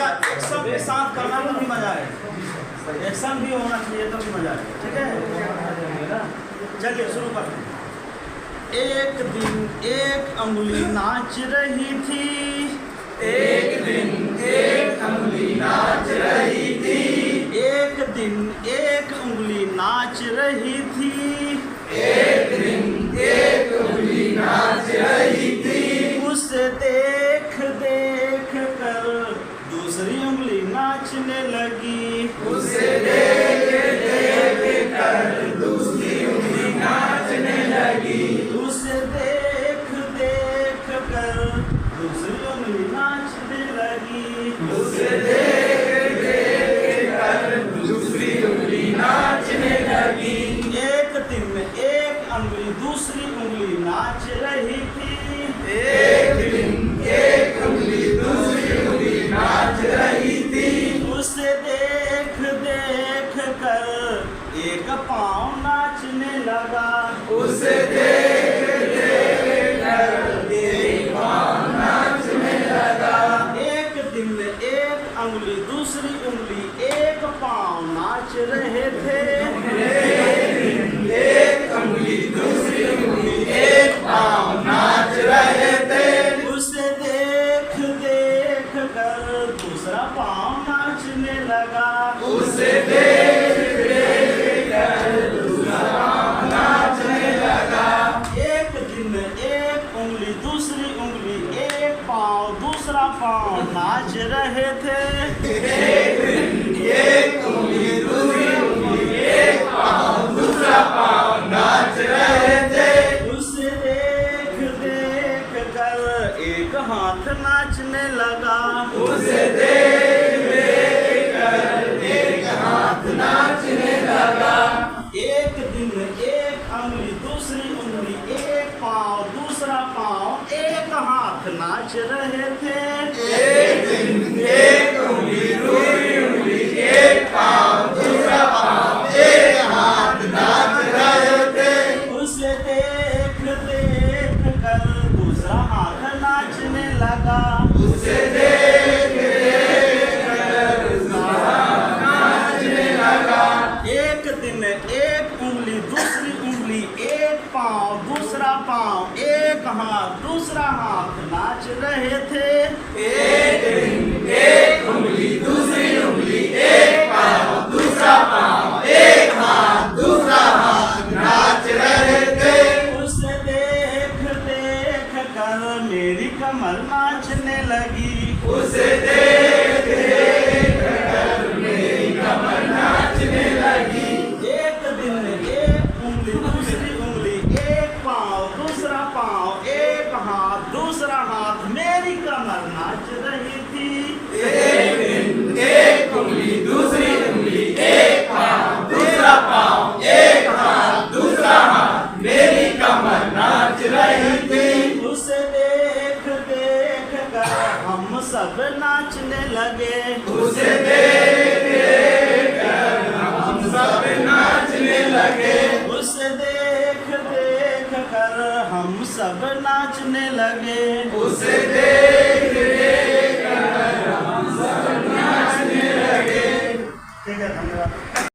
भैया एक्शन के साथ करना तो भी मजा है, एक्शन भी होना चाहिए तो भी मजा है। ठीक है, चलिए शुरू करते हैं। एक दिन एक अंगुली नाच रही थी, एक दिन एक अंगुली नाच रही थी, एक दिन एक उंगली नाच रही थी, एक दिन एक उंगली नाच रही थी। उसे देख देख कर दूसरी उंगली नाचने लगी, उसे देख देख कर दूसरी उंगली नाचने लगी, उसे देख देख कर दूसरी उंगली नाचने लगी, उसे देख देख कर दूसरी उंगली नाचने लगी। एक दिन एक उंगली दूसरी उंगली नाच रही थी, एक दिन एक उंगली दूसरी उंगली नाच रही थी, उसे देख देख कर एक पाँव नाचने लगा, उसे देख देख कर एक पाँव नाचने लगा। एक दिन एक उंगली दूसरी उंगली एक पाँव नाच रहे थे, एक उंगली दूसरी उंगली एक पाँव नाच रहे थे, उसे देख देख कर दूसरा पाँव नाचने लगा, उसे देख देख कर दूसरा पाँव नाचने लगा। एक दिन एक उंगली दूसरी उंगली एक पाँव दूसरा पाँव नाच रहे थे, एक दिन एक उंगली दूसरी उंगली एक पाँव दूसरा पाँव नाच रहे थे, उसे देख देख कर एक हाथ नाचने लगा, उसे देख देख कर एक हाथ नाचने लगा। एक दिन एक उंगली दूसरी उंगली एक पाँव दूसरा पाँव एक हाथ नाच रहे थे, एक दिन एक उंगली दूसरी उंगली एक पाँव दूसरा पाँव एक हाथ नाच रहे थे, उसे देख देख कर दूसरा हाथ नाचने लगा, उसे देख देख कर दूसरा नाचने लगा। एक दिन एक उंगली दूसरी उंगली एक पाँव दूसरा पाँव एक हाथ दूसरा हाथ नाच रहे थे, एक दिन एक उंगली दूसरी उंगली एक पाँव दूसरा पाँव एक हाथ दूसरा हाथ नाच रहे थे, उसे देख देख कर मेरी कमर नाचने लगी, उसे देख देख कर मेरी कमर नाचने लगी। एक दिन एक उंगली दूसरी उंगली एक पाँव दूसरा पाँव एक हाथ दूसरा हाथ मेरी कमर नाच रही थी, एक दिन एक उंगली दूसरी उंगली एक पाँव दूसरा पाँव एक हाथ दूसरा हाथ मेरी कमर नाच रही थी, उसे देख देख कर हम सब नाचने लगे, उसे देख देख कर हम सब नाचने लगे, उसे देख देख कर हम सब नाचने लगे, उसे देख देख कर हम सब नाचने लगे। ठीक है, धन्यवाद।